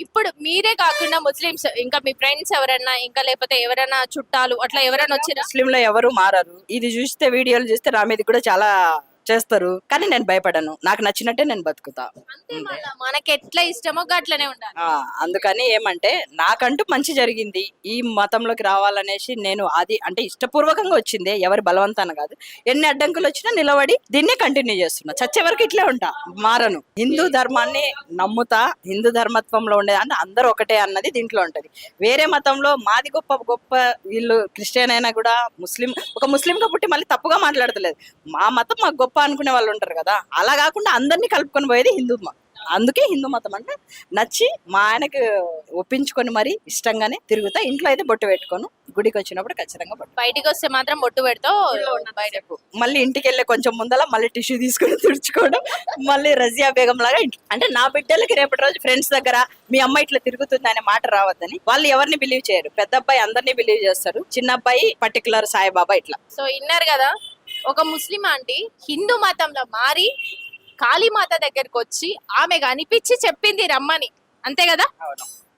ఇప్పుడు మీరే కాకుండా ముస్లిమ్స్ ఇంకా మీ ఫ్రెండ్స్ ఎవరన్నా ఇంకా లేకపోతే ఎవరైనా చుట్టాలు అట్లా ఎవరైనా వచ్చిరా? ముస్లింలో ఎవరు మారరు. ఇది చూస్తే వీడియోలు చూస్తే నా మీద కూడా చాలా చేస్తారు, కానీ నేను భయపడను. నాకు నచ్చినట్టే నేను బతుకుతా. అంతే మళ్ళా మనకి ఎట్లా ఇష్టమో అట్లనే ఉండాలి. ఆ అందుకని ఏమంటే నాకంటూ మంచి జరిగింది ఈ మతంలోకి రావాలనేసి నేను అది అంటే ఇష్టపూర్వకంగా వచ్చిందే, ఎవరి బలవంతాన కాదు. ఎన్ని అడ్డంకులు వచ్చినా నిలబడి దీన్నే కంటిన్యూ చేస్తున్నా. చచ్చే వరకు ఇట్లే ఉంటా, మారను. హిందూ ధర్మాన్ని నమ్ముతా. హిందూ ధర్మత్వంలో ఉండే అంటే అందరూ ఒకటే అన్నది దీంట్లో ఉంటది. వేరే మతంలో మాది గొప్ప గొప్ప, వీళ్ళు క్రిస్టియన్ అయినా కూడా ఒక ముస్లింగా పుట్టి మళ్ళీ తప్పుగా మాట్లాడతలేదు. మా మతం మాకు గొప్ప అనుకునే వాళ్ళు ఉంటారు కదా, అలా కాకుండా అందరినీ కలుపుకొని పోయేది హిందూ అందుకే హిందూ మతం అంటే నచ్చి మా ఆయనకు ఒప్పించుకొని మరి ఇష్టంగానే తిరుగుతా. ఇంట్లో అయితే బొట్టు పెట్టుకోను, గుడికి వచ్చినప్పుడు ఖచ్చితంగా బొట్టు. బయటికి వస్తే మాత్రం బొట్టు పెడతావు. బయటకు మళ్ళీ ఇంటికి వెళ్ళే కొంచెం ముందల మళ్ళీ టిష్యూ తీసుకొని తుడుచుకోవడం, మళ్ళీ రజియా బేగం లాగా అంటే నా బిడ్డలకి రేపటి రోజు ఫ్రెండ్స్ దగ్గర మీ అమ్మ ఇట్లా తిరుగుతుంది అనే మాట రావద్దని. వాళ్ళు ఎవరిని బిలీవ్ చేయరు. పెద్ద అబ్బాయి అందరినీ బిలీవ్ చేస్తారు, చిన్న అబ్బాయి పర్టికులర్ సాయిబాబా ఇట్లా. సో ఇన్నారు కదా, ఒక ముస్లిం ఆంటీ హిందూ మతంలో మారి కాళీమాత దగ్గరికి వచ్చి ఆమె కనిపించి చెప్పింది రమ్మని, అంతే కదా?